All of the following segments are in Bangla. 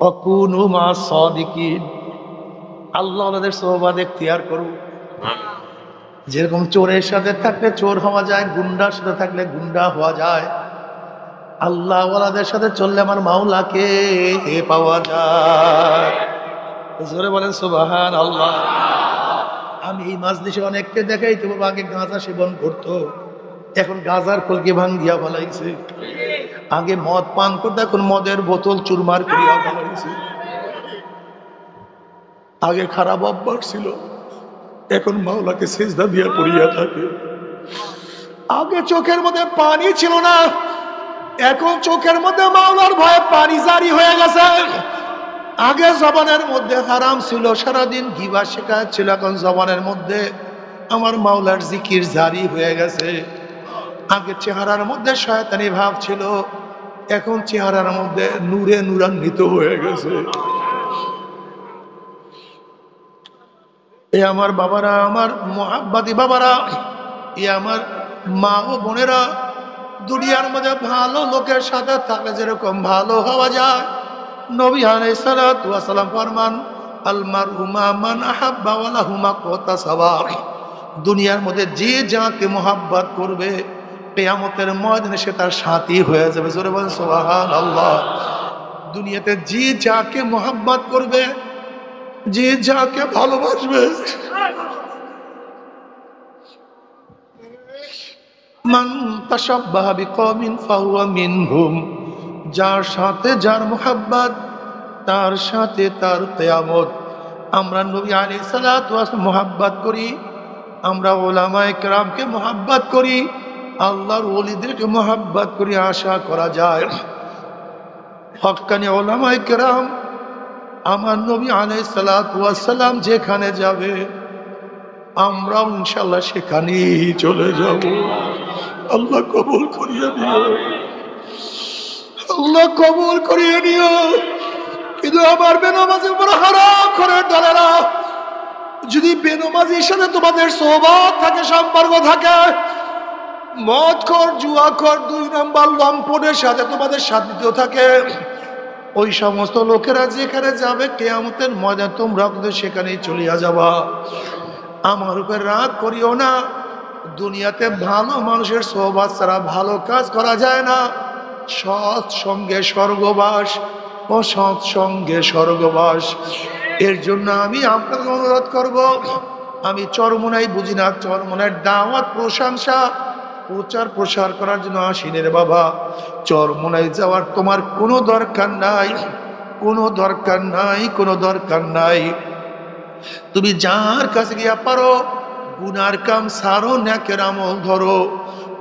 অকুনু মা সাদিকিন। আল্লাহ ওনাদের সোহবাত এখতিয়ার করুন। যেরকম চোরের সাথে থাকলে চোর হওয়া যায়, গুন্ডার সাথে থাকলে গুন্ডা হওয়া যায়, আল্লাহ ওয়ালাদের সাথে চললে আমার মাওলাকে পাওয়া যায়। জোরে বলেন সুবহান আল্লাহ। আমি এই মাজলিসে অনেককে দেখাই তো, বাবা আগে গাঁজা সেবন করতো, এখন গাঁজার কলকে ভাঙ্গিয়া ফেলাইছে। আগে মদ পান করতো, এখন মদের বোতল চুরমার করিয়া ফেলাইছে। আগে খারাপ অভ্যাস ছিল, এখন মাওলাকে সিজদা দিয়া পড়িয়া থাকে। আগে চোখের মধ্যে পানি ছিল না, এখন চোখের মধ্যে মাওলার ভয়ে পানি জারি হয়ে গেছে। আগে জবানের মধ্যে হারাম ছিল, সারাদিন গিবা শিকায়ত ছিল, এখন জবানের মধ্যে আমার মাওলার জিকির জারি হয়ে গেছে। আগে চেহারার মধ্যে শয়তানি ভাব ছিল, এখন চেহারার মধ্যে নূরে নূরান্বিত হয়ে গেছে। এ আমার বাবারা, আমার মুহাব্বতি বাবারা, এ আমার মা ও বোনেরা, দুনিয়ার মধ্যে ভালো লোকের সাথে থাকলে যেরকম ভালো হওয়া যায়, নবী আলাইহিস সালাতু ওয়াস সালাম ফরমান, আল মারহু মা মান আহাব্বা ওয়া লাহু মা কাতাসাবা। দুনিয়ার মধ্যে যে যাকে মোহাব্বত করবে, কিয়ামতের ময়দানে সে তার সাথী হয়ে যাবে। জোরে বলেন সুবহানাল্লাহ। দুনিয়াতে যে যাকে মোহাব্বত করবে, যে যাকে ভালোবাসবে, মান তাশাব্বাহা বিকওমিন ফাহুয়া মিনহুম, যার সাথে যার মোহাব্বত, তার সাথে তার কিয়ামত। আমরা নবী আলাইহিস সালাতু ওয়াস সালাম মোহাব্বত করি, আমরা উলামায়ে কেরামকে মোহাব্বত করি, আল্লাহর ওলিদেরকে মোহাব্বত করি। আশা করা যায় হক্কানি উলামায়ে কেরাম, আমার নবী আলাইহিস সালাতু ওয়াস সালাম যেখানে যাবে, আমরাও ইনশাআল্লাহ সেখানেই চলে যাব। আল্লাহ কবুল করিয়ে নিও, আল্লাহ কবুল করিয়ে নিও। কিন্তু আমার বেনামাজি উপর হারাম করে দলেরা, যদি বেনামাজির সাথে তোমাদের সোহবত থাকে, সম্পর্ক থাকে, মদখোর জুয়াখোর 2 নম্বর লম্পটের সাথে তোমাদের সাথীত্ব থাকে, ওই সমস্ত লোকেরা যেখানে যাবে কিয়ামতের ময়দানে তোমরা কিন্তু সেখানেই চলিয়া যাবা। আমার উপর রাগ করিও না। দুনিয়াতে ভালো মানুষের সোহবত ছাড়া ভালো কাজ করা যায় না। সৎ সঙ্গে স্বর্গবাস, অসৎ সঙ্গে স্বর্গবাস। এর জন্য আমি আপনাকে অনুরোধ করব, আমি চরমোনাই বুঝি না, চরমোনাইয়ের দাওয়াত প্রশংসা প্রচার প্রসার করার জন্য আসিনি রে বাবা। চরমোনাই যাওয়ার তোমার কোনো দরকার নাই, কোনো দরকার নাই, কোনো দরকার নাই। তুমি যার কাছে গিয়া পারো গুনার কাম সারো, নেকের আমল ধরো,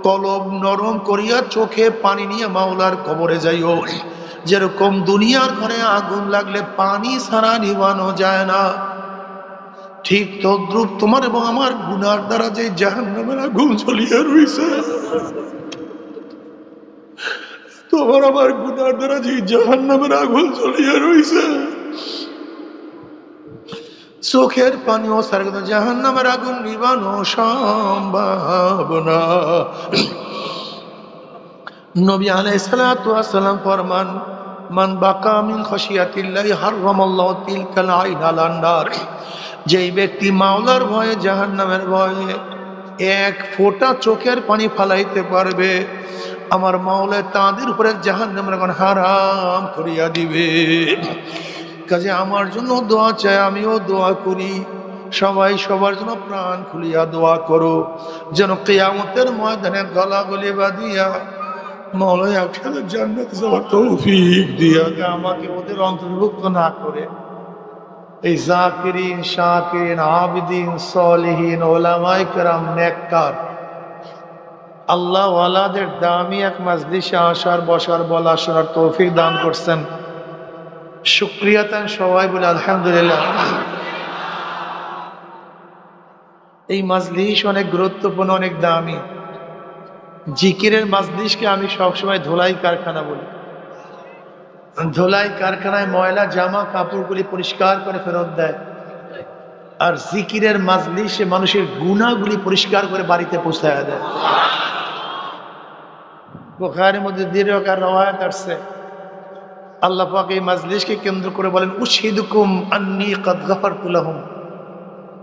কলব নরম করিয়া চোখে পানি নিয়ে মাওলার কবরে যাইও। যেরকম দুনিয়ার ঘরে আগুন লাগলে পানি ছাড়া নিভানো যায় না, ঠিক তদ্রুপ তোমার এবং আমার গুনার দ্বারা যে জাহান্নামের আগুন জ্বলিয়া রইছে, তোমার আমার গুনার দ্বারা যে জাহান্নামের আগুন জ্বলিয়া রইছে, চোখের পানিও ছাড়া কিন্তু জাহান্নামের আগুন নিভানো সম্ভব না। নবী আলাইহিস সালাতু ওয়াস সালাম ফরমান, মান বাকা মিন খাশিয়াতিল্লাহি হারামাল্লাহু তিলকাল আইন আলান নার। যেই ব্যক্তি মাওলার ভয়ে, জাহান্নামের ভয়ে 1 ফোঁটা চোখের পানি ফালাইতে পারবে, আমার মাওলা তাদের উপরে জাহান্নামের আগুন হারাম করিয়া দিবে। কাজে আমার জন্য দোয়া চাই, আমিও দোয়া করি, সবাই সবার জন্য প্রাণ খুলিয়া দোয়া করো, যেন কিয়ামতের ময়দানে গলাগলি বাঁধিয়া মাওলা একসাথে জান্নাতে যাওয়ার তৌফিক দিয়া আমাকে ওদের অন্তর্ভুক্ত না করে এই জাকিরিন, শাকিরিন, আবিদিন, সলিহিন, উলামায়ে কেরাম, নেককার আল্লাহ ওয়ালাদের দামি এক মাজলিসে আসার, বসার, বলা, শোনার তৌফিক দান করছেন। শুকরিয়া তান সবাই বলে আলহামদুলিল্লাহ। এই মাজলিস অনেক গুরুত্বপূর্ণ, অনেক দামি। জিকিরের মাজলিসকে আমি সবসময় ধোলাই কারখানা বলি। ধোলাই কারখানায় ময়লা জামা কাপড়গুলি পরিষ্কার করে ফেরত দেয়, আর জিকিরের মাজলিসে মানুষের গুনাহগুলি পরিষ্কার করে বাড়িতে পৌঁছায় দেয়। বুখারীর মধ্যে দীর্ঘকার রওয়ায়াত আসছে, আল্লাহ পাক এই মাজলিসকে কেন্দ্র করে বলেন, উশহিদুকুম আন্নী কাদ গাফারতু লাহুম।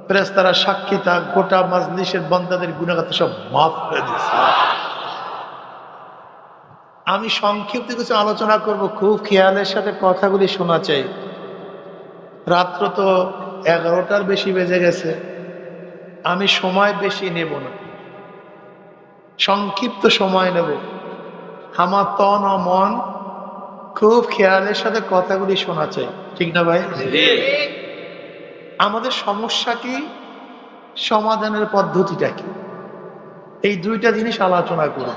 ফেরেশতারা সাক্ষী থাক, গোটা মাজলিসের বান্দাদের গুনাহগার সব মাফ করে দিয়েছে। আমি সংক্ষিপ্ত কিছু আলোচনা করব, খুব খেয়ালের সাথে কথাগুলি শোনা চাই। রাত্র তো 11টার বেশি বেজে গেছে, আমি সময় বেশি নেব না, সংক্ষিপ্ত সময় নেব। আমার তন ও মন খুব খেয়ালের সাথে কথাগুলি শোনা চাই, ঠিক না ভাই? আমাদের সমস্যা কি, সমাধানের পদ্ধতিটা কি, এই দুইটা জিনিস আলোচনা করব।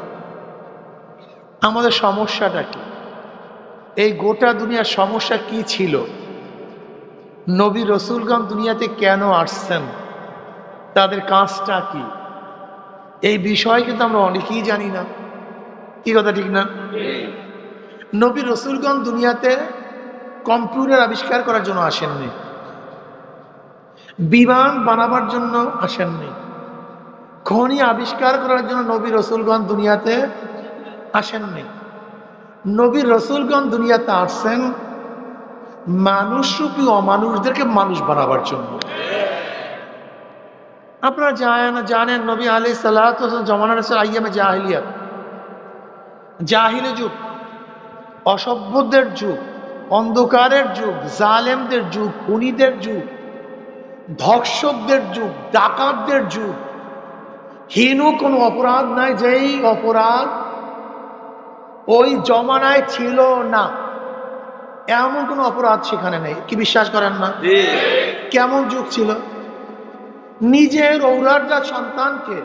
আমাদের সমস্যাটা কি, এই গোটা দুনিয়ার সমস্যা কি ছিল, নবী রসুলগণ দুনিয়াতে কেন আসছেন, তাদের কাজটা কি, এই বিষয় কিন্তু আমরা অনেকেই জানি না। কি কথা ঠিক না? নবী রসুলগণ দুনিয়াতে কম্পিউটার আবিষ্কার করার জন্য আসেননি, বিমান বানাবার জন্য আসেননি, খনি আবিষ্কার করার জন্য নবী রসুলগণ দুনিয়াতে আসেননি। নবী রসুলগণ দুনিয়াতে আসছেন মানুষরূপী অমানুষদেরকে মানুষ বানাবার জন্য। আপনারা জানেন নবী আলাইহিস সালাতু ওয়াস সালাম জমানা ছিল আইয়ামে জাহিলিয়াত, জাহিলি যুগ, অসভ্যদের যুগ, অন্ধকারের যুগ, জালেমদের যুগ, খুনিদের যুগ, ধর্ষকদের যুগ, ডাকাতদের যুগ। হীন কোনো অপরাধ নাই যেই অপরাধ ওই জমানায় ছিল না, এমন কোনো অপরাধ সেখানে নেই। কি বিশ্বাস করেন না? কেমন যুগ ছিল? নিজের ঔরারজাত সন্তানকে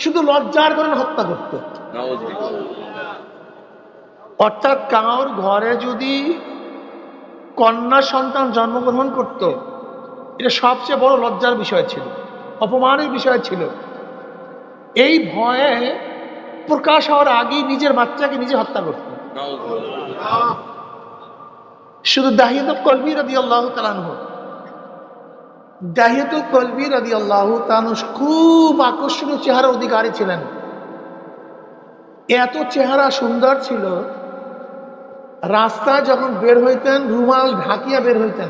শুধু লজ্জার কারণে হত্যা করত। অর্থাৎ কারোর ঘরে যদি কন্যা সন্তান জন্মগ্রহণ করত, এটা সবচেয়ে বড় লজ্জার বিষয় ছিল, অপমানের বিষয় ছিল। এই ভয়ে প্রকাশ হওয়ার আগেই নিজের বাচ্চাকে নিজে হত্যা করত। শুধু দাহিয়াতুল কলবী রাদিয়াল্লাহু তাআলা আনহু, দাহিয়াতুল কলবী রাদিয়াল্লাহু তাআলা আনহু খুব আকর্ষণীয় চেহারার অধিকারী ছিলেন। এত চেহারা সুন্দর ছিল, রাস্তায় যখন বের হইতেন রুমাল ঢাকিয়া বের হইতেন,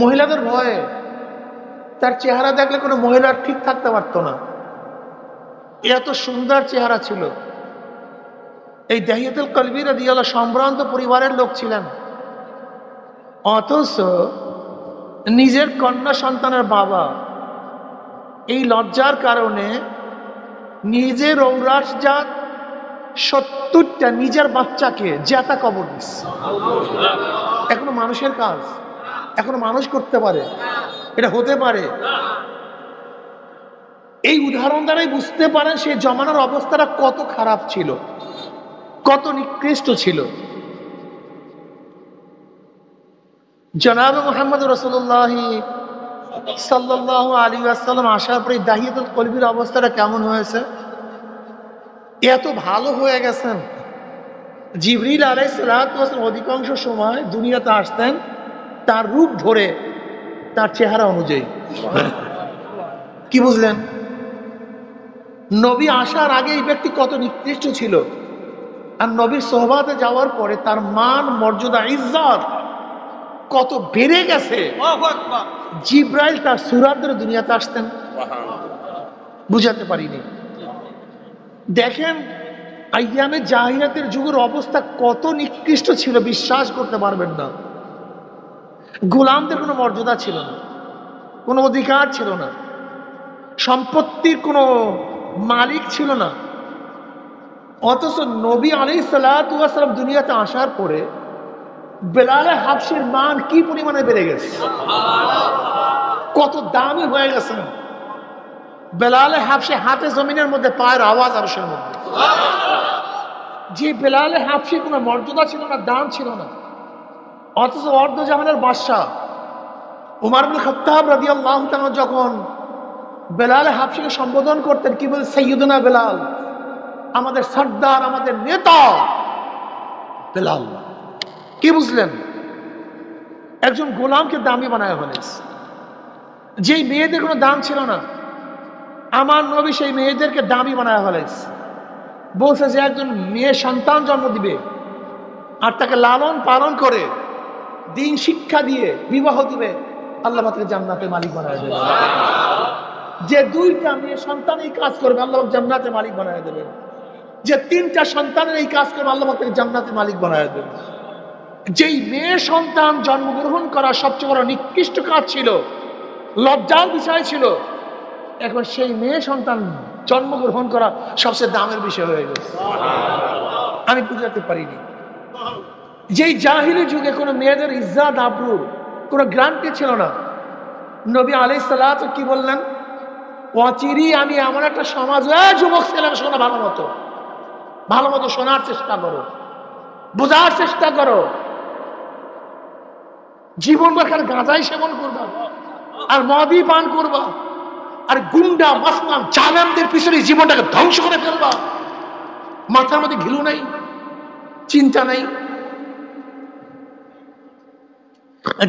মহিলাদের ভয়ে। তার চেহারা দেখলে কোনো মহিলার ঠিক থাকতে পারত না, এত সুন্দর চেহারা ছিল। এই দাহিয়াতুল কলবী রাদিয়াল্লাহু সম্ভ্রান্ত পরিবারের লোক ছিলেন, অথচ নিজের কন্যা সন্তানের বাবা এই লজ্জার কারণে নিজের ঔরাসজাত 70টা নিজের বাচ্চাকে জেতা কবর দিচ্ছে। এখনো মানুষের কাজ, এখনো মানুষ করতে পারে, এটা হতে পারে। এই উদাহরণ দ্বারাই বুঝতে পারেন সেই জমানার অবস্থাটা কত খারাপ ছিল, কত নিকৃষ্ট ছিল। জনাব মুহাম্মদ রাসূলুল্লাহ সাল্লাল্লাহু আলাইহি ওয়াসাল্লাম আসার পরে দাহিয়াতুল কলবীর অবস্থাটা কেমন হয়েছে? এত ভালো হয়ে গেছেন, জিবরিল আলাইহিস সালাতু ওয়াস সালাম অধিকাংশ সময় দুনিয়াতে আসতেন তার রূপ ধরে, তার চেহারা অনুযায়ী। কি বুঝলেন? নবী আসার আগে এই ব্যক্তি কত নিকৃষ্ট ছিল, আর নবীর সোহবাতে যাওয়ার পরে তার মান, মর্যাদা, ইজ্জত কত বেড়ে গেছে। জিব্রাইল তার সূরাত ধরে দুনিয়াতে আসতেন, বুঝাতে পারিনি। দেখেন আইয়ামে জাহিলিয়াতের যুগের অবস্থা কত নিকৃষ্ট ছিল, বিশ্বাস করতে পারবেন না। গোলামদের কোনো মর্যাদা ছিল না, কোনো অধিকার ছিল না, সম্পত্তির কোনো মালিক ছিল না। অথচ নবী আলাইহিস সালাতু ওয়াস সালাম দুনিয়াতে আসার পরে বেলালে হাবশির মান কি পরিমাণে বেড়ে গেছে, কত দামি হয়ে গেছে। বেলালে হাবশি হাতে জমিনের মধ্যে, পায়ের আওয়াজ আরশের মধ্যে। যে বেলালে হাবশির কোনো মর্যাদা ছিল না, দাম ছিল না, অথচ অর্ধ জাহানের বাদশাহ উমর ইবনে খাত্তাব রাদিয়াল্লাহু তাআলা যখন বেলালে হাবশিকে সম্বোধন করতেন, কি বলে? সাইয়্যিদুনা বেলাল, আমাদের সর্দার, আমাদের নেতা বেলাল। কি বুঝলেন? একজন গোলামকে দামি বানায় ফেলেছে। যেই মেয়েদের কোনো দাম ছিল না, আমার নবী সেই মেয়েদেরকে দামি বানায় ফেলেছে। বলছে যে একজন মেয়ে সন্তান জন্ম দিবে, আর তাকে লালন পালন করে দিন শিক্ষা দিয়ে বিবাহ দিবে, আল্লাহ তাকে জান্নাতের মালিক বানায় দেবে। যে 2টা মেয়ে সন্তান এই কাজ করবে, আল্লাহ জান্নাতের মালিক বানায় দেবে। যে 3টা সন্তানের এই কাজ করবে, আল্লাহ তাকে জান্নাতের মালিক বানায় দেবে। যেই মেয়ে সন্তান জন্মগ্রহণ করা সবচেয়ে বড় নিকৃষ্ট কাজ ছিল, লজ্জার বিষয় ছিল, এখন সেই মেয়ে সন্তান জন্মগ্রহণ করা সবচেয়ে দামের বিষয় হয়ে গেছে। আমি বুঝাতে পারিনি। যেই জাহিলি যুগে কোনো মেয়েদের ইজ্জত আবরুর কোনো গ্যারান্টি ছিল না, নবী আলাইহিস সালাত কি বললেন? অচিরি আমি এমন একটা সমাজ, যুবক ছিলেন, শোনা ভালো মতো শোনার চেষ্টা করো, বোঝার চেষ্টা করো। জীবন বাঁচার গাঁজাই সেবন করবা, আর মদই পান করবা, আর গুন্ডা মাস্তান জালেমদের পিছনে জীবনটাকে ধ্বংস করে ফেলবা। মাথার মধ্যে ঘিলু নাই, চিন্তা নাই।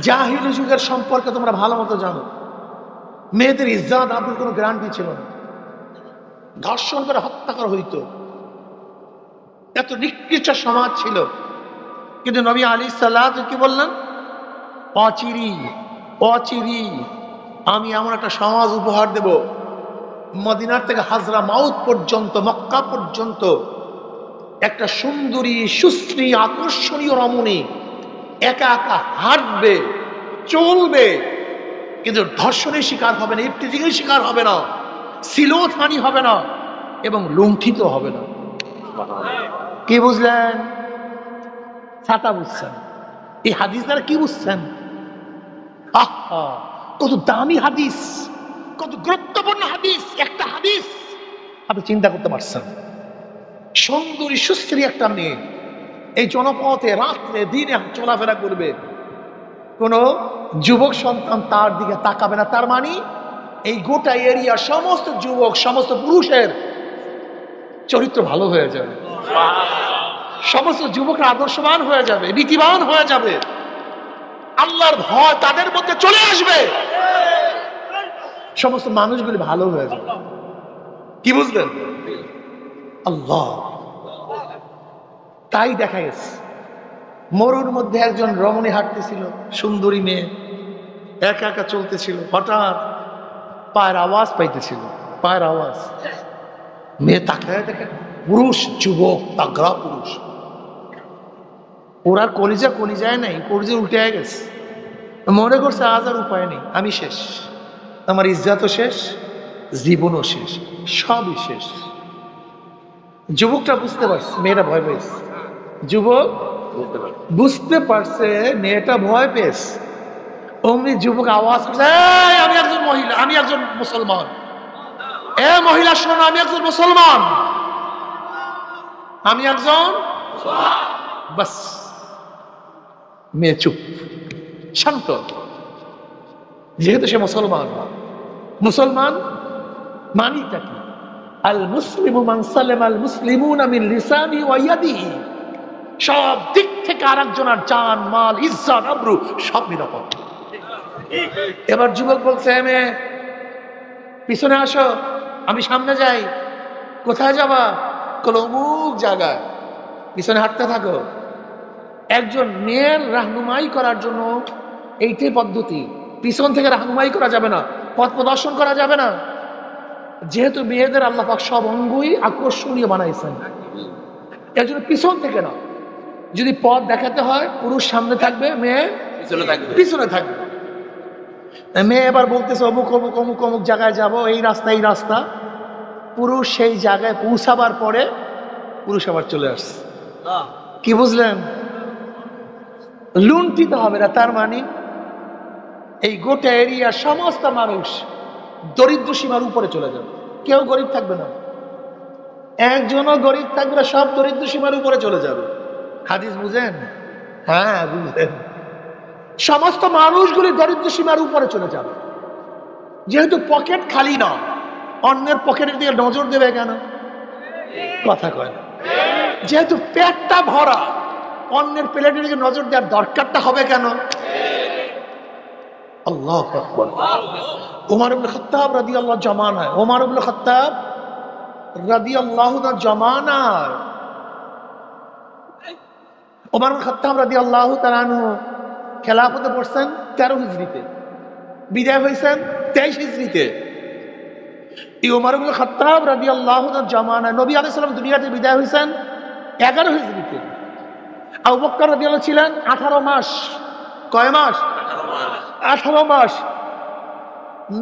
জাহিলি যুগের সম্পর্কে তোমরা ভালো মতো জানো। মেয়েদের ইজ্জত আবরুর কোনো গ্যারান্টি ছিল না, ধর্ষণ করে হত্যা করা হইতো, এত নিকৃষ্ট সমাজ ছিল। কিন্তু নবী আলাইহিস সালাত কি বললেন? অচিরি আমি এমন একটা সমাজ উপহার দেব, মদিনার থেকে হাজরা মাউত পর্যন্ত, মক্কা পর্যন্ত একটা সুন্দরী, সুশ্রী, আকর্ষণীয় রমণী একা একা হাঁটবে, চলবে, কিন্তু ধর্ষণের শিকার হবে না, ইফতিজিংয়ের শিকার হবে না, সিলোথানি হবে না, এবং লুণ্ঠিত হবে না। কি বুঝলেন? ছাতা বুঝছেন? এই হাদিস দ্বারা কি বুঝছেন? আহা, কত দামি হাদিস, কত গুরুত্বপূর্ণ হাদিস। একটা হাদিস আপনি চিন্তা করতে পারছেন? সুন্দরী সুশ্রী একটা মেয়ে এই জনপথে রাত্রে দিনে চলাফেরা করবে, কোন যুবক সন্তান তার দিকে তাকাবে না। তার মানে এই গোটা এরিয়া সমস্ত যুবক, সমস্ত পুরুষের চরিত্র ভালো হয়ে যাবে, সমস্ত যুবকরা আদর্শবান হয়ে যাবে, নীতিবান হয়ে যাবে, আল্লাহর ভয় তাদের মধ্যে চলে আসবে, সমস্ত মানুষগুলি ভালো হয়ে যাবে। কি বুঝলেন? আল্লাহ তাই দেখা গেছে। মরুর মধ্যে একজন রমণী হাঁটতেছিল, সুন্দরী মেয়ে একা একা চলতেছিল, হঠাৎ পায়ের আওয়াজ পাইতেছিল, পায়ের আওয়াজ। মেয়ে তাকায় দেখে পুরুষ, যুবক, তাগড়া পুরুষ। ওর আর কলিজায় নাই, কলিজা উল্টে গেছে। মনে করছে আজ আর উপায় নেই, আমি শেষ, আমার ইজ্জতও শেষ, জীবনও শেষ, সবই শেষ। যুবকটা বুঝতে পারছে মেয়েটা ভয় পেয়েছে, যুবক বুঝতে পারছে মেয়েটা ভয় পেয়েছে। অমনি যুবক আওয়াজ করছে, আমি একজন মহিলা, আমি একজন মুসলমান। এ মহিলা শোনো, আমি একজন মুসলমান, আমি একজন। বাস, মেয়ে চুপ, শান্ত। যেহেতু সে মুসলমান, মুসলমান মানিটা কি? আল মুসলিমু মান সালামা আল মুসলিমুনা মিন লিসানি ওয়া ইয়াদিহি। সব দিক থেকে আরেকজনের জান, মাল, ইজ্জত, আবরু সব নিরাপদ। এবার যুবক বলছে, মেয়ে পিছনে আসো, আমি সামনে যাই। কোথায় যাবা? কোন অমুক জায়গায়, পিছনে হাঁটতে থাকো। একজন মেয়ের রাহনুমাই করার জন্য এইটাই পদ্ধতি, পিছন থেকে রাহনুমাই করা যাবে না, পথ প্রদর্শন করা যাবে না। যেহেতু মেয়েদের আল্লাহ পাক সব অঙ্গই আকর্ষণীয় বানাইছেন, এর জন্য পিছন থেকে না। যদি পথ দেখাতে হয়, পুরুষ সামনে থাকবে, মেয়ে পিছনে থাকবে। মেয়ে এবার বলতেছে অমুক অমুক অমুক অমুক জায়গায় যাব, এই রাস্তা এই রাস্তা। পুরুষ সেই জায়গায় পৌঁছাবার পরে পুরুষ আবার চলে আসছে। কি বুঝলেন? লুণ্ঠিত হবে না। তার মানে এই গোটা এরিয়ার সমস্ত মানুষ দরিদ্র সীমার উপরে চলে যাবে, কেউ গরিব থাকবে না, একজনও গরিব থাকবে না, সব দরিদ্র সীমার উপরে চলে যাবে। হাদিস বুঝেন? হ্যাঁ বুঝলেন। সমস্ত মানুষগুলি দরিদ্র সীমার উপরে চলে যাবে। যেহেতু পকেট খালি না, অন্যের পকেটের দিকে নজর দেবে কেন? কথা কয় না। যেহেতু পেটটা ভরা, অন্যের প্লেটের দিকে নজর দেওয়ার দরকারটা হবে কেন? আল্লাহু আকবার। ওমর ইবনে খাত্তাব রাদিয়াল্লাহু জামানায়, ওমর ইবনে খাত্তাব রাদিয়াল্লাহু তাআলা জামানায় ওমর ইবনে খাত্তাব রাদিয়াল্লাহু তাআলা আনহু খেলাফতে পড়ছেন 13 হিজরিতে, বিদায় হয়েছেন 23 হিজরিতে। এই ওমর ইবনে খাত্তাব রাদিয়াল্লাহু তাআলা জামানায় নবী আলাইহিস সালাম দুনিয়াতে বিদায় হয়েছেন 11 হিজরিতে। আবু বকর রাদিয়াল্লাহু ছিলেন 18 মাস। কয় মাস? 18 মাস।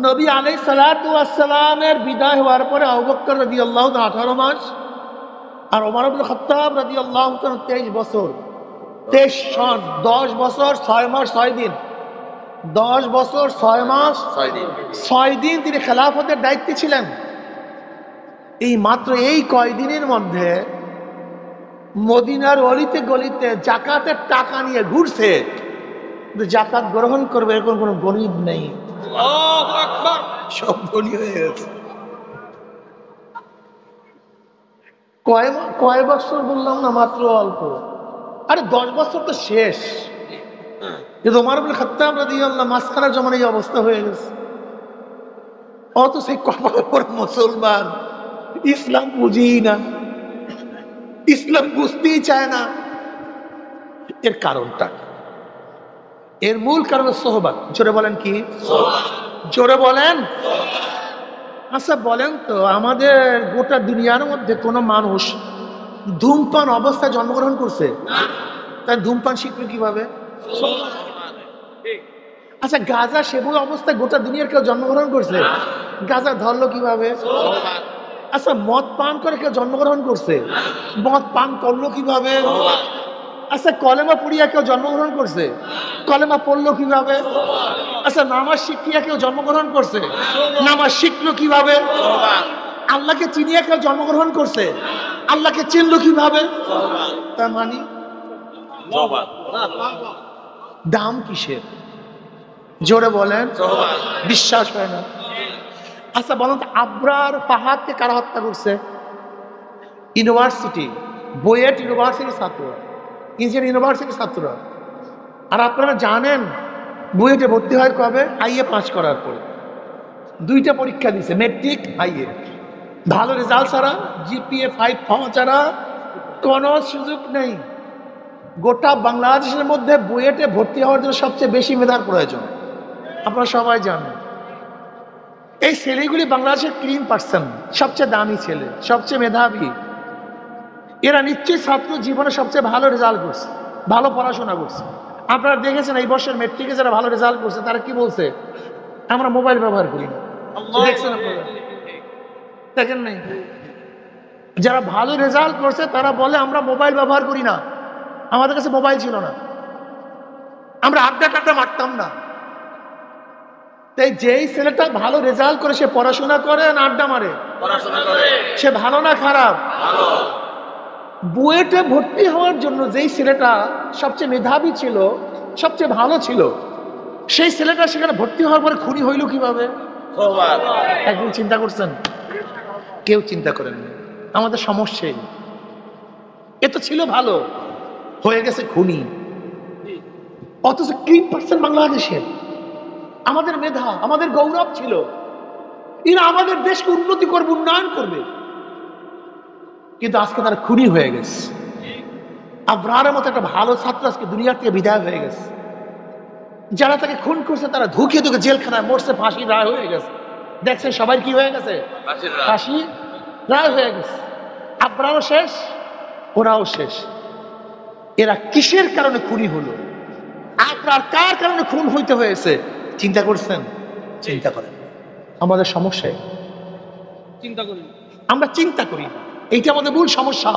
নবী আলাইহিস সালাতু ওয়াস সালামের বিদায় হওয়ার পরে আবু বকর রাদিয়াল্লাহু তাআলা 18 মাস, আর ওমর ইবনে খাত্তাব রাদিয়াল্লাহু তাআলা 23 বছর, 23 সন, 10 বছর 6 মাস 6 দিন, 10 বছর 6 মাস 6 দিন তিনি খেলাফতের দায়িত্বে ছিলেন। এই মাত্র এই কয়দিনের মধ্যে মদিনার অলিতে গলিতে জাকাতের টাকা নিয়ে ঘুরছে, কিন্তু জাকাত গ্রহণ করবে এরকম কোনো গরিব নেই। আল্লাহু আকবার। সব ধনী হয়ে গেছে। কয় বছর বললাম না, মাত্র অল্প। আরে 10 বছর তো শেষ। কিন্তু ওমর ইবনে খাত্তাব রাদিয়াল্লাহু মাঝখানের জমানে এই অবস্থা হয়ে গেছে। অত সেই কপালের পর মুসলমান ইসলাম বুঝেই না, ইসলাম বুঝতেই চায় না। এর কারণটা, এর মূল কারণ সোহবাত। জোরে বলেন কি? জোরে বলেন। আচ্ছা বলেন তো, আমাদের গোটা দুনিয়ার মধ্যে কোন মানুষ ধূমপান অবস্থায় জন্মগ্রহণ করছে? তাই ধূমপান শিখলো কিভাবে? আচ্ছা গাঁজা সেবন অবস্থায় গোটা দুনিয়ার কেউ জন্মগ্রহণ করছে? গাঁজা ধরলো কিভাবে? আচ্ছা মদ পান করে কেউ জন্মগ্রহণ করছে? মদ পান করলো কিভাবে? আচ্ছা কলেমা পড়িয়া কেউ জন্মগ্রহণ করছে? কলেমা পড়লো কিভাবে? আচ্ছা নামাজ শিখিয়া কেউ জন্মগ্রহণ করছে? নামাজ শিখলো কিভাবে? আল্লাহকে চিনিয়া কেউ জন্মগ্রহণ করছে? আল্লাহকে চিনলো কিভাবে? তার মানে দাম কিসের? জোরে বলেন। বিশ্বাস হয় না। আচ্ছা বলুন তো, আবরার ফাহাদকে কারা হত্যা করছে? ইউনিভার্সিটি, বুয়েট ইউনিভার্সিটির ছাত্র, ইঞ্জিনিয়ারিং ইউনিভার্সিটির ছাত্র। আর আপনারা জানেন বুয়েটে ভর্তি হয় কবে? আইএ পাস করার পরে। 2টা পরীক্ষা দিছে, মেট্রিক আইএ। ভালো রেজাল্ট ছাড়া, জিপিএ 5 পাওয়া ছাড়া কোনো সুযোগ নেই। গোটা বাংলাদেশের মধ্যে বুয়েটে ভর্তি হওয়ার জন্য সবচেয়ে বেশি মেধার প্রয়োজন, আপনারা সবাই জানেন। এই ছেলেগুলি বাংলাদেশের ক্রিম পার্সন, সবচেয়ে দামি ছেলে, সবচেয়ে মেধাবী। এরা নিশ্চয়ই ছাত্র জীবনে সবচেয়ে ভালো রেজাল্ট করছে, ভালো পড়াশোনা করছে। আপনারা দেখেছেন এই বছর মেট্রিকে যারা ভালো রেজাল্ট করছে তারা কি বলছে? আমরা মোবাইল ব্যবহার করি না। দেখছেন আপনারা? দেখেন নাই? যারা ভালো রেজাল্ট করছে তারা বলে আমরা মোবাইল ব্যবহার করি না, আমাদের কাছে মোবাইল ছিল না, আমরা আড্ডা টাড্ডা মারতাম না। তাই যেই ছেলেটা ভালো রেজাল্ট করে সে পড়াশোনা করে না আড্ডা মারে? সে ভালো না খারাপ? বুয়েটে ভর্তি হওয়ার জন্য যেই ছেলেটা সবচেয়ে মেধাবী ছিল, সবচেয়ে ভালো ছিল, সেই ছেলেটা সেখানে ভর্তি হওয়ার পরে খুনি হইল কিভাবে? একদিন চিন্তা করছেন? কেউ চিন্তা করেন। আমাদের সমস্যাই এ তো ছিল ভালো, হয়ে গেছে খুনি। অথচ ক্রিম পার্সেন্ট বাংলাদেশের, আমাদের মেধা, আমাদের গৌরব ছিল, এরা আমাদের দেশকে উন্নতি করবে, উন্নয়ন করবে, কিন্তু আজকে তারা খুনি হয়ে গেছে। আবরারের মতো একটা ভালো ছাত্র আজকে দুনিয়ার থেকে বিদায় হয়ে গেছে। যারা তাকে খুন করছে তারা ধুকে ধুকে জেলখানায় মরছে, ফাঁসির রায় হয়ে গেছে। দেখছেন সবাই কি হয়ে গেছে? ফাঁসি রায় হয়ে গেছে। আবরারও শেষ, ওরাও শেষ। এরা কিসের কারণে খুনি হলো? আবরার কার কারণে খুন হইতে হয়েছে চিন্তা করছেন? চিন্তা করেন। আমাদের সমস্যা চিন্তা করি, আমরা চিন্তা করি, এইটা আমাদের মূল সমস্যা।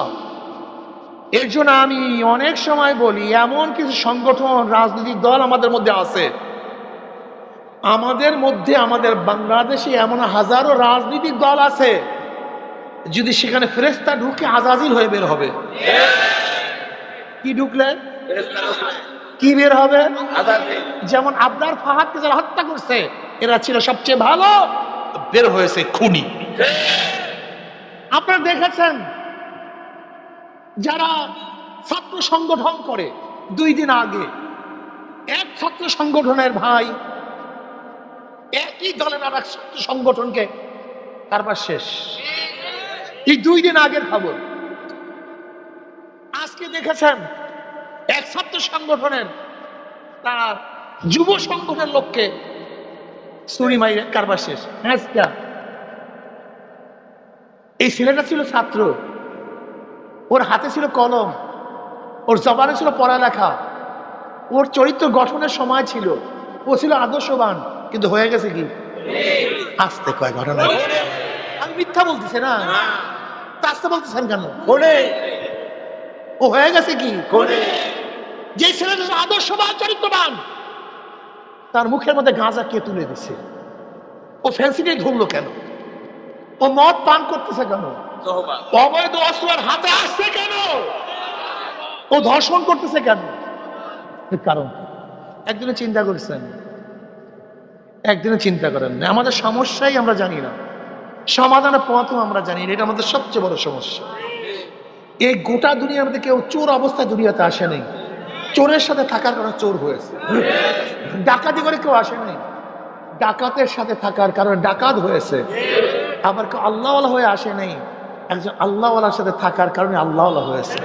এর জন্য আমি অনেক সময় বলি, এমন কিছু সংগঠন, রাজনৈতিক দল আমাদের মধ্যে আছে, আমাদের মধ্যে, আমাদের বাংলাদেশে এমন হাজারো রাজনৈতিক দল আছে, যদি সেখানে ফেরেশতা ঢুকে আজাজিল হয়ে বের হবে। কি ঢুকলে কি বের হবে? যেমন আবরার ফাহাদকে যারা হত্যা করছে এরা ছিল সবচেয়ে ভালো, বের হয়েছে খুনি। আপনারা দেখেছেন যারা ছাত্র সংগঠন করে, 2 দিন আগে এক ছাত্র সংগঠনের ভাই একই দলের আর এক ছাত্র সংগঠনকে কারবার শেষ। এই 2 দিন আগের খবর। আজকে দেখেছেন এক ছাত্র সংগঠনের তার যুব সংগঠনের লোককে ছুরি মাইরে কারবার শেষ। এই ছেলেটা ছিল ছাত্র, ওর হাতে ছিল কলম, ওর জবানে ছিল পড়ালেখা, ওর চরিত্র গঠনের সময় ছিল, ও ছিল আদর্শবান, কিন্তু হয়ে গেছে কি? আসতে কয় ঘটনা। আমি মিথ্যা বলতেছি না, আসতে বলতেছেন কেন? ও হয়ে গেছে কি? যে ছেলেটা আদর্শবান চরিত্রবান, তার মুখের মধ্যে গাঁজা কে তুলে দিছে? ও ফ্যান্সিতে ধরলো কেন? ও মদ পান করতেছে কেন? অবৈধ অস্ত্র হাতে আসছে কেন? ও ধর্ষণ করতেছে কেন? কারণ একদিনে চিন্তা করছেন? একদিনে চিন্তা করেন না। আমাদের সমস্যাই আমরা জানি না, সমাধানের পথও আমরা জানি না। এটা আমাদের সবচেয়ে বড় সমস্যা। এই গোটা দুনিয়ার মধ্যে কেউ চোর অবস্থায় দুনিয়াতে আসে নেই, চোরের সাথে থাকার কারণে চোর হয়েছে। ডাকাতি করে কেউ আসে নাই, ডাকাতের সাথে থাকার কারণে ডাকাত হয়েছে। আবার কেউ আল্লাহওয়ালা হয়ে আসে নাই, একজন আল্লাহওয়ালার সাথে থাকার কারণে আল্লাহওয়ালা হয়েছে।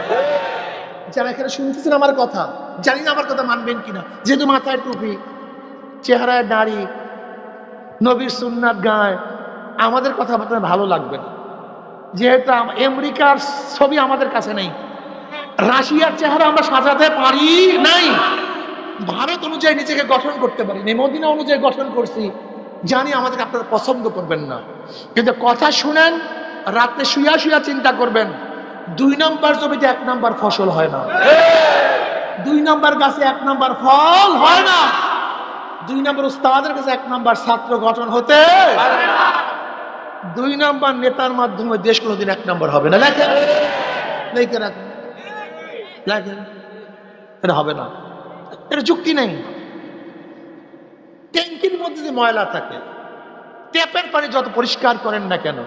যারা এখানে শুনতেছেন আমার কথা, জানি না আমার কথা মানবেন কিনা, যেহেতু মাথায় টুপি, চেহারায় দাড়ি, নবীর সুন্নাত গায়, আমাদের কথা আপনার ভালো লাগবে না। যেহেতু আমেরিকার ছবি আমাদের কাছে নেই, রাশিয়ার চেহারা আমরা সাজাতে পারি নাই, ভারত অনুযায়ী নিজেকে গঠন করতে পারি নাই, মদিনা অনুযায়ী গঠন করছি। জানি আমাদের আপনারা পছন্দ করবেন না, কিন্তু কথা শুনেন, রাতে শুয়া শুয়া চিন্তা করবেন। 2 নম্বর জমিতে 1 নম্বর ফসল হয় না, 2 নম্বর গাছে 1 নম্বর ফল হয় না, 2 নম্বর উস্তাদের কাছে 1 নম্বর ছাত্র গঠন হতে, 2 নম্বর নেতার মাধ্যমে দেশ কোনোদিন 1 নম্বর হবে না। লেখেন, লিখে রাখেন, লেখেন, এটা হবে না, এটা যুক্তি নেই। ট্যাঙ্কির মধ্যে যে ময়লা থাকে, ট্যাপের পানি যত পরিষ্কার করেন না কেন,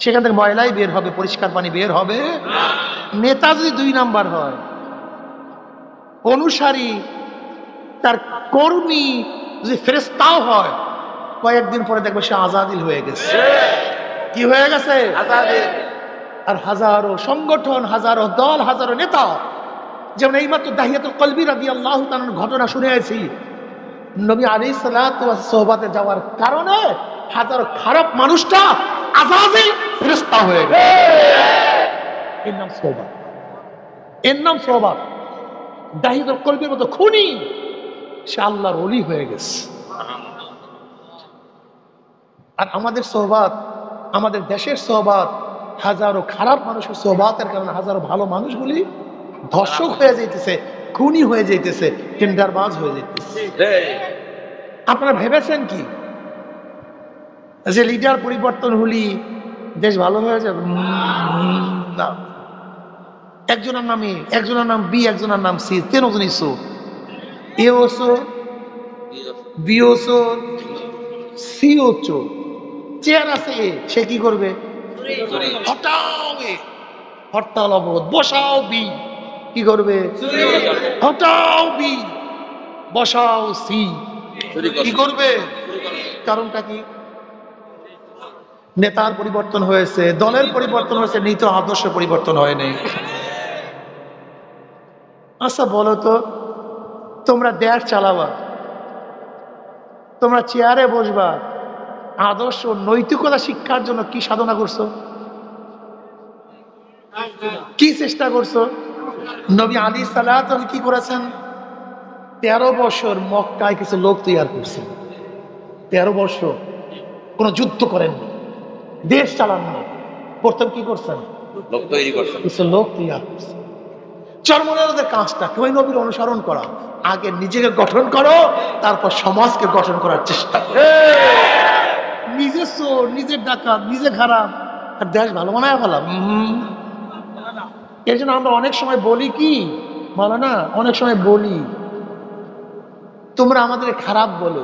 সেখান থেকে ময়লাই বের হবে, পরিষ্কার পানি বের হবে। নেতা যদি 2 নাম্বার হয়, অনুসারী তার কর্মী যদি ফেরেশতাও হয়, কয়েকদিন পরে দেখবে সে আজাদিল হয়ে গেছে। কি হয়ে গেছে? আজাদিল। আর হাজারো সংগঠন, হাজারো দল, হাজারো নেতা, যেমন এইমাত্র দাহিয়াতুল কলবি রাদিয়াল্লাহু তাআলার ঘটনা শুনেছি, নবী আলাইহিস সালাতু ওয়াস সোহবাতে যাওয়ার কারণে হাজারো খারাপ মানুষটা আজাদিল ফেরেশতা হয়ে গেছে। এর নাম সোহবাত, এর নাম সোহবাত। দাহিয়াতুল কলবির মতো খুনি সে আল্লাহর ওলি হয়ে গেছে। আর আমাদের সোহবাত, আমাদের দেশের সোহবাত, হাজারো খারাপ মানুষের সোহবাতের কারণে হাজারো ভালো মানুষগুলি ধর্ষক হয়ে যাইতেছে, খুনি হয়ে যাইতেছে, টেন্ডারবাজ হয়ে যাইতেছে। আপনারা ভেবেছেন কি যে লিডার পরিবর্তন হলি দেশ ভালো হয়ে যাবে? না। একজনের নাম এ, একজনের নাম বি, একজনের নাম সি, 3 জনই চোর। এও চোর, বিও চোর, সিও চোর। চেয়ার আছে এ, সে কি করবে? হটাও এ, হরতাল অবরোধ, বসাও বি, কি করবে? হটাও বি, বসাও সি, কি করবে? কারণটা কি? নেতার পরিবর্তন হয়েছে, দলের পরিবর্তন হয়েছে, নীতি আদর্শ পরিবর্তন হয়নি। আচ্ছা বলো তো, তোমরা দেশ চালাবা, তোমরা চেয়ারে বসবা, আদর্শ নৈতিকতা শিক্ষার জন্য কি সাধনা করছো? কি চেষ্টা করছো? নবী আলাইহিস সালাতু কি করেছেন? 13 বছর মক্কায় কিছু লোক তৈরি করছেন। 13 বছর কোন যুদ্ধ করেননি, দেশ চালাননি, প্রথম কি করছেন? লোক তৈরি করছেন, কিছু লোক তৈরি করছেন। চরমনাদের কাজটা ওই নবীর অনুসরণ করা। আগে নিজেকে গঠন করো, তারপর সমাজকে গঠন করার চেষ্টা করো। নিজের চোর, নিজের ডাকাত, নিজে খারাপ, আর দেশ ভালো বানায় ফেলাম। এর জন্য আমরা অনেক সময় বলি কি, বলো না, অনেক সময় বলি তোমরা আমাদের খারাপ বলো,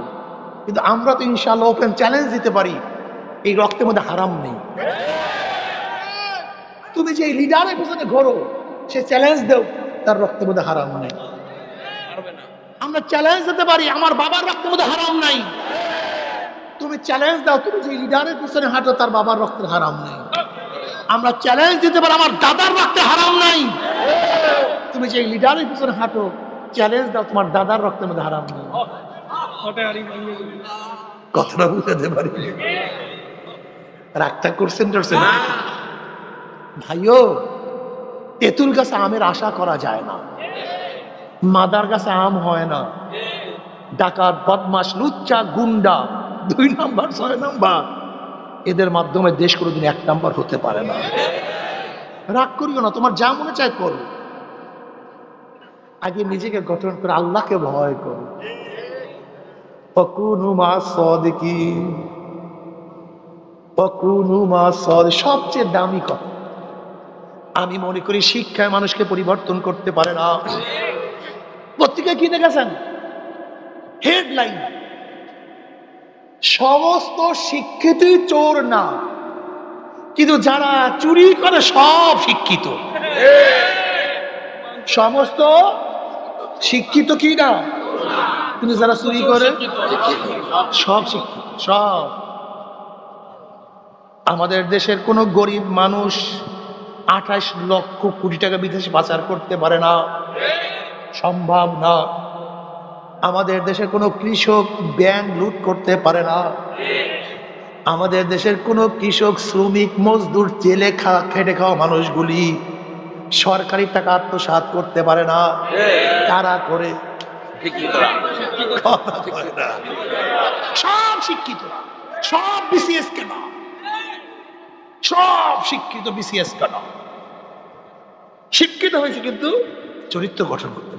কিন্তু আমরা তো ইনশাআল্লাহ ওপেন চ্যালেঞ্জ দিতে পারি, এই রক্তের মধ্যে হারাম নেই। তুমি যে লিডারের পিছনে ঘোরো, সে চ্যালেঞ্জ দেও, তার রক্তের মধ্যে হারাম নেই। আমরা চ্যালেঞ্জ দিতে পারি, আমার বাবার রক্তের মধ্যে হারাম নাই। তুমি চ্যালেঞ্জ দাও, তুমি যে লিডারের পিছনে হাঁটো, তার বাবার রক্তের হারাম নেই। আমরা চ্যালেঞ্জ দিতে পারি, আমার দাদার রক্তে হারাম নাই। তুমি যে লিডারের পিছনে হাঁটো, চ্যালেঞ্জ দাও তোমার দাদার রক্তের মধ্যে হারাম নেই। কথাটা বুঝাতে পারি? রাগটা করছেন টরছেন? ভাইও, তেঁতুল গাছে আমের আশা করা যায় না, মাদার গাছে আম হয় না। ডাকাত, বদমাশ, লুচ্চা, গুন্ডা 2 নাম্বার 6 নাম্বার, এদের মাধ্যমে দেশ কোনোদিন 1 নাম্বার হতে পারে না। রাগ করিও না, তোমার যা মনে চায় করো। আগে নিজেকে গঠন করে আল্লাহকে ভয় করো। ফাকুনু মা সাদিকিন, ফাকুনু মা সাদিক। সবচেয়ে দামি কথা। আমি মনে করি শিক্ষায় মানুষকে পরিবর্তন করতে পারে না। পত্রিকা কি দেখেছেন হেডলাইন, সমস্ত শিক্ষিতই চোর না, কিন্তু যারা চুরি করে সব শিক্ষিত। সমস্ত শিক্ষিত কি না, কিন্তু যারা চুরি করে সব শিক্ষিত। সব। আমাদের দেশের কোন গরিব মানুষ 28 লক্ষ কোটি টাকা বিদেশে পাচার করতে পারে না, সম্ভব না। আমাদের দেশের কোন কৃষক ব্যাংক লুট করতে পারে না। আমাদের দেশের কোন কৃষক, শ্রমিক, মজদুর, জেলে খেটে খাওয়া মানুষগুলি সরকারি টাকা আত্মসাৎ করতে পারে না। তারা করে সব শিক্ষিত, সব বিসিএস কেন, সব শিক্ষিত বিসিএস কেন। শিক্ষিত হয়েছে কিন্তু চরিত্র গঠন করতে